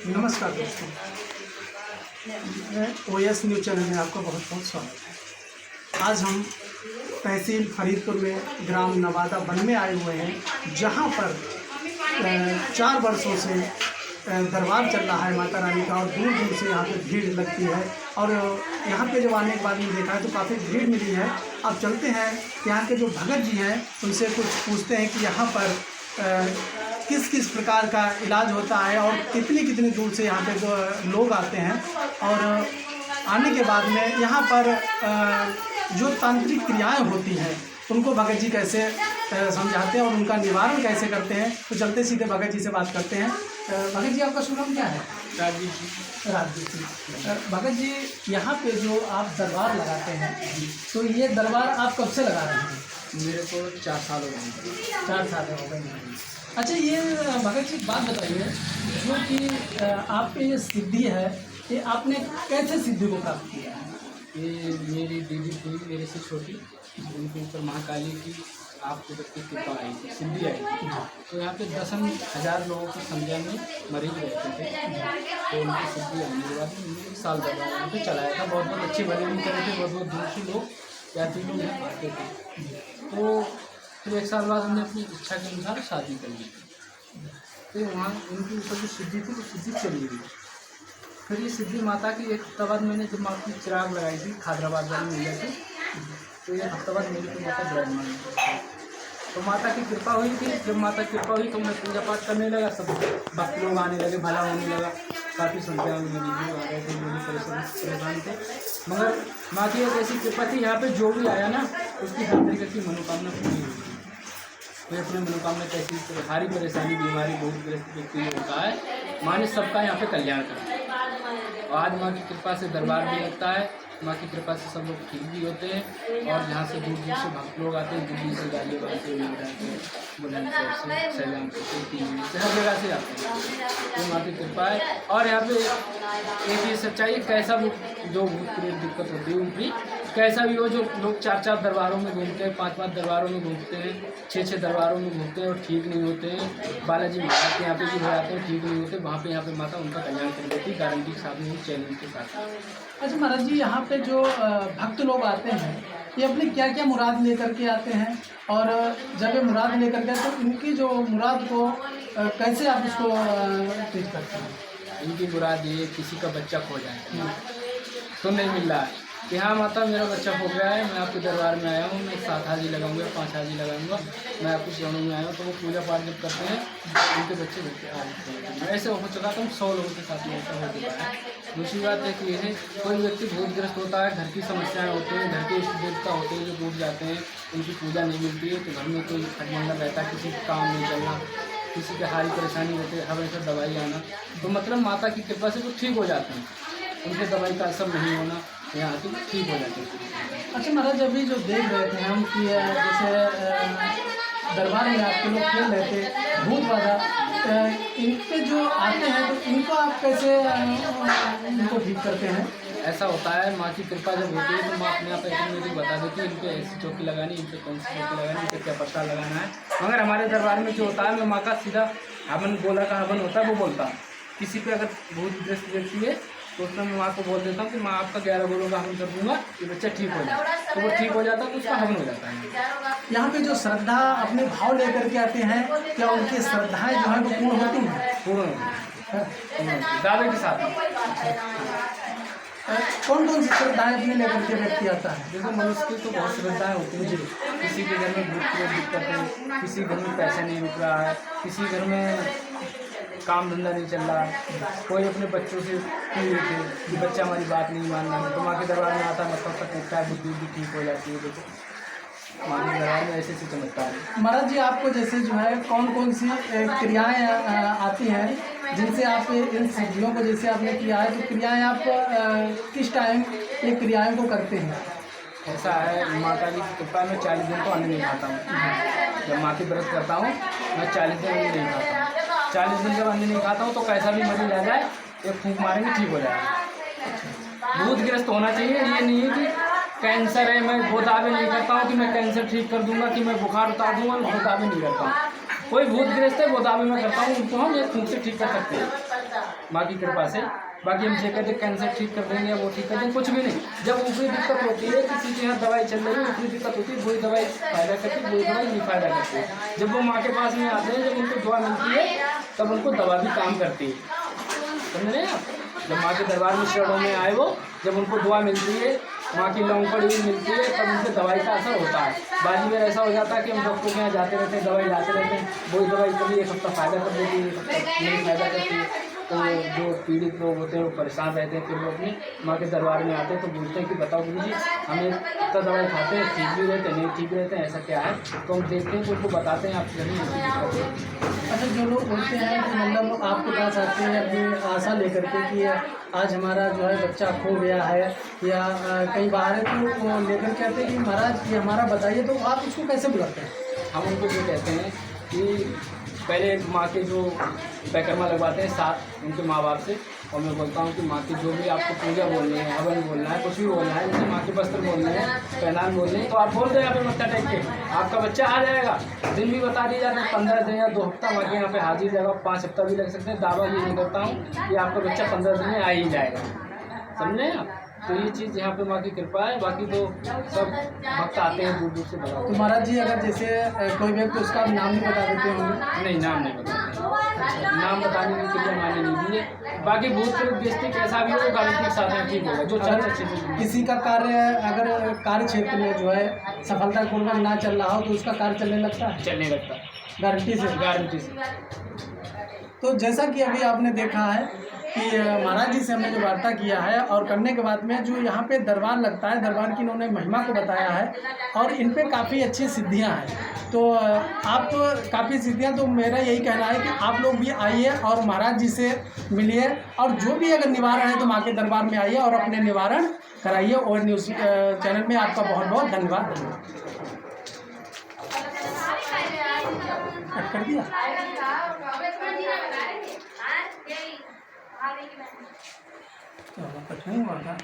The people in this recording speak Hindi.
नमस्कार दोस्तों, OS न्यूज़ चैनल में आपका बहुत बहुत स्वागत है। आज हम तहसील फरीदपुर में ग्राम नवादा वन में आए हुए हैं, जहां पर 4 वर्षों से दरबार चल रहा है माता रानी का और दूर दूर से यहाँ पे भीड़ लगती है। और यहाँ पे जब आने के बाद में देखा है तो काफ़ी भीड़ मिली है। अब चलते हैं यहाँ के जो भगत जी हैं उनसे कुछ पूछते हैं कि यहाँ पर किस किस प्रकार का इलाज होता है और कितनी दूर से यहाँ पे जो लोग आते हैं। और आने के बाद में यहाँ पर जो तांत्रिक क्रियाएं होती हैं उनको भगत जी कैसे समझाते हैं और उनका निवारण कैसे करते हैं। तो चलते सीधे भगत जी से बात करते हैं। भगत जी, आपका शुभ नाम क्या है? राजवीर जी। भगत जी, यहाँ पे जो आप दरबार लगाते हैं तो ये दरबार आप कब से लगा रहे हैं? मेरे को 4 साल हो गए। 4 साल हो गए। अच्छा, ये भगत जी बात बताइए, जो कि आप पे ये सिद्धि है, ये आपने कैसे सिद्धि को प्राप्त किया है? ये मेरी दीदी थी, मेरे से छोटी, उनके ऊपर महाकाली की आपके की कृपा आई थी, सिद्धि आई थी। तो यहाँ पे 10,000 लोगों की संख्या में मरीज रहते थे। तो उनकी सिद्धि आने के बाद उन्होंने 1 साल दरबार यहाँ पे चलाया था। बहुत अच्छे भले भी करे थे, बहुत दूर से लोग यात्री लोग यहाँ आते थे। तो फिर 1 साल बाद हमने अपनी इच्छा के अनुसार शादी कर ली। तो वहाँ उनके ऊपर जो सिद्धि थी वो सिद्धि चली गई। फिर ये सिद्धि माता की 1 हफ्ता बाद मैंने जब माँ की चिराग लगाई थी खादराबाद वाली मिल थी, तो 1 हफ्ता बाद मेरी तो माता विराजमान हुई। तो माता की कृपा हुई थी। जब माता की कृपा हुई तो मैं पूजा पाठ करने लगा, सब भक्त लोग आने लगे, भला होने लगा। काफ़ी संख्या में मेरी लोग आ रहे थे, मेरी परेशान थे। मगर माँ की एक ऐसी कृपा थी, यहाँ पे जो भी आया ना उसकी हर तरीके की मनोकामना पूरी हुई। मैं अपनी मनोकामना कैसी सारी परेशानी बीमारी बहुत ग्रस्त व्यक्ति में होता है, माँ ने सबका यहाँ पे कल्याण करा। और आज माँ की कृपा से दरबार भी लगता है, माँ की कृपा से सब लोग ठीक भी होते हैं। और यहाँ से दूर दूर से भक्त लोग आते हैं, दिल्ली से गाजियाबाद से बुलंदशहर से सैलाम से हर जगह से आते हैं। तो माँ की कृपा है। और यहाँ पे एक ये सच्चाई, कैसा भी जो भूत प्रेत दिक्कत होती है उनकी, कैसा भी हो, जो लोग 4-4 दरबारों में घूमते हैं, 5-5 दरबारों में घूमते हैं, 6-6 दरबारों में घूमते हैं और ठीक नहीं होते हैं। बालाजी महाराज के यहाँ पे भी हो जाते हैं, ठीक नहीं होते, वहाँ पे यहाँ पे माता उनका कल्याण कर देती है, गारंटी के साथ में, चैलेंज के साथ। अच्छा महाराज जी, यहाँ पे जो भक्त लोग आते हैं ये अपनी क्या क्या मुराद लेकर के आते हैं? और जब ये मुराद लेकर के तो इनकी जो मुराद को कैसे आप उसको ट्रीट करते हैं? इनकी मुराद ये किसी का बच्चा खो जाए तो नहीं मिल रहा है कि हाँ माता मेरा बच्चा खो गया है, मैं आपके दरबार में आया हूँ, मैं 7 हाजी लगाऊंगा, 5 हाजी लगाऊंगा, मैं आपके चरणों में आया हूँ। तो वो पूजा पाठ जब करते हैं उनके बच्चे आ जाते हैं। ऐसे हो चुका तो 100 लोगों के साथ में ऐसा हो चुका है। दूसरी बात है कि ये कोई व्यक्ति भूतग्रस्त होता है, घर की समस्याएं होती हैं, घर के इष्ट देवता होते हैं जो टूट जाते हैं, उनकी पूजा नहीं मिलती है, तो घर में कोई खटमंडल रहता है, किसी का काम नहीं चलना, किसी के हारी परेशानी होती है, हमेशा दवाई आना, तो मतलब माता की कृपा से वो ठीक हो जाते हैं, उनके दवाई का असर नहीं होना, यहाँ आके ठीक हो जाते हैं। अच्छा महाराज, अभी जो देख रहे थे हम कि जैसे दरबार में आपके लोग खेल रहे थे भूत वाला, इन पे जो आते हैं तो इनको आप कैसे इनको ठीक करते हैं? ऐसा होता है, माँ की कृपा जब होती है तो माँ अपने आप ऐसे बता देती है, इन पे ऐसी चौकी लगानी, इन पे कौन सी चौकी लगानी, इन पे क्या पत्ता लगाना है। मगर हमारे दरबार में जो होता है, मैं माँ का सीधा हवन गोला का हवन होता है वो बोलता हूँ। किसी पे अगर भूतग्रस्त व्यक्ति है तो उसमें मैं माँ को बोल देता हूँ कि माँ आपका 11 गोलों का हवन कर दूंगा, ये बच्चा ठीक हो जाए। तो वो ठीक हो जाता है तो उसका हवन हो जाता है। यहाँ पे जो श्रद्धा अपने भाव लेकर के आते हैं, क्या उनकी श्रद्धाएं जो है वो पूर्ण होती हैं? पूर्ण दावे के साथ। कौन कौन सी श्रद्धाएं अपने लेकर के व्यक्ति आता है? जैसे मनुष्य की तो बहुत श्रद्धाएं होती हैं। किसी के घर में भूत प्रेत दिक्कत है, किसी घर में पैसा नहीं रुक रहा है, किसी घर में काम धंधा नहीं चल रहा है, कोई अपने बच्चों से पीड़ित है कि बच्चा हमारी बात नहीं मान रहा है, तो माँ के दरबार में आता है, मतलब तक उठता है, बुद्धि भी ठीक हो जाती है। देखो माँ के दरबार में ऐसे चमत्कार है। महाराज जी, आपको जैसे जो है कौन कौन सी क्रियाएं आती हैं जिनसे आप इन सिद्धियों को जैसे आपने किया है, तो क्रियाएं आप किस टाइम ये क्रियाएं को करते हैं? ऐसा है, माता की कृपा में 40 दिन तो अन्न नहीं खाता हूँ। जब माँ की व्रत करता हूँ मैं 40 दिन अन्न नहीं खाता हूँ। 40 दिन जब अन्न नहीं खाता हूँ तो कैसा भी मरीज आ जाए, एक फूंक मारेंगे ठीक हो जाएगा। भूतग्रस्त होना चाहिए, ये नहीं है कि कैंसर है मैं वो दावे नहीं करता हूँ कि मैं कैंसर ठीक कर दूंगा, कि मैं बुखार उतार दूंगा, वो दावे नहीं करता हूँ। कोई भूतग्रस्त है वो दावे मैं करता हूँ, उनको हम एक फूंक से ठीक कर सकते हैं। माँ की कृपा से। बाकी हम ये कहते कैंसर ठीक कर देंगे, वो ठीक कर देंगे, कुछ भी नहीं। जब ऊपरी दिक्कत होती है, किसी के यहाँ दवाई चल रही है, ऊपरी दिक्कत होती है, वही दवाई फायदा करती है, वही दवाई नहीं फायदा करती है। जब वो माँ के पास में आते हैं, जब उनको दुआ मिलती है, तब उनको दवा भी काम करती है। समझ रहे हैं आप? जब माँ के दरबार में शरणों में आए वो, जब उनको दुआ मिलती है, माँ की लौंगड़ी भी मिलती है, तब उनसे दवाई का असर होता है। बाजी में ऐसा हो जाता है कि हम डॉक्टर के यहाँ जाते रहते हैं, दवाई लाते रहते हैं, वही दवाई कभी एक हफ्ता फायदा कर देती है, एक हफ्ता नहीं फायदा करती है। तो जो पीड़ित लोग होते हैं वो परेशान रहते हैं, फिर वो अपनी माँ के दरबार में आते हैं तो पूछते हैं कि बताओ गुरुजी, हमें इतना दवाई खाते हैं, ठीक भी रहते हैं, नहीं ठीक रहते हैं, ऐसा क्या है? तो हम देखते हैं कि उनको बताते हैं आप जरूर। अच्छा, जो लोग बोलते हैं कि मतलब आपके पास आते हैं अपनी आशा लेकर के कि आज हमारा जो है बच्चा खो गया है या कहीं बाहर है, तो वो लेकर के आते हैं कि महाराज ये हमारा बताइए, तो आप उसको कैसे बुलाते हैं? हम उनको ये कहते हैं कि पहले माँ के जो पैकर्मा लगवाते हैं साथ उनके माँ बाप से, और मैं बोलता हूँ कि माँ की जो भी आपको पूजा बोलनी है, हवन बोलना है, कुछ भी बोलना है, जैसे माँ के वस्त्र बोलने हैं, पहनान बोलने हैं, तो आप बोल दें यहाँ पे मत्था टेक के, आपका बच्चा आ जाएगा। दिन भी बता दिया जाता है, 15 दिन या 2 हफ्ता माँ के यहाँ पे हाजिर जाएगा, 5 हफ्ता भी लग सकते हैं। दावा ये नहीं करता हूँ कि आपका बच्चा 15 दिन में आ ही जाएगा। समझे आप? तो ये चीज़ यहाँ पे माँ की कृपा है। बाकी तो सब भक्त आते हैं दूर दूर से बता। तो महाराज जी, अगर जैसे कोई व्यक्ति उसका नाम नहीं बता देते होंगे? नहीं, नाम नहीं बताते, नाम बताने के लिए माने नहीं दिए। बाकी भूत प्रेत व्यक्ति कैसा भी हो, वो गारंटी के साथ में ठीक होगा। जो चार किसी का कार्य अगर कार्य क्षेत्र में जो है सफलतापूर्वक ना चल रहा हो तो उसका कार्य चलने लगता है? चलने लगता है, गारंटी से? गारंटी से। तो जैसा कि अभी आपने देखा है कि महाराज जी से हमने जो वार्ता किया है और करने के बाद में जो यहाँ पे दरबार लगता है, दरबार की इन्होंने महिमा को बताया है और इन पे काफ़ी अच्छी सिद्धियाँ हैं। तो आप तो काफ़ी सिद्धियाँ, तो मेरा यही कहना है कि आप लोग भी आइए और महाराज जी से मिलिए, और जो भी अगर निवारण है तो माँ के दरबार में आइए और अपने निवारण कराइए। और न्यूज़ चैनल में आपका बहुत बहुत धन्यवाद। कट कर दिया? कट नहीं हुआ था।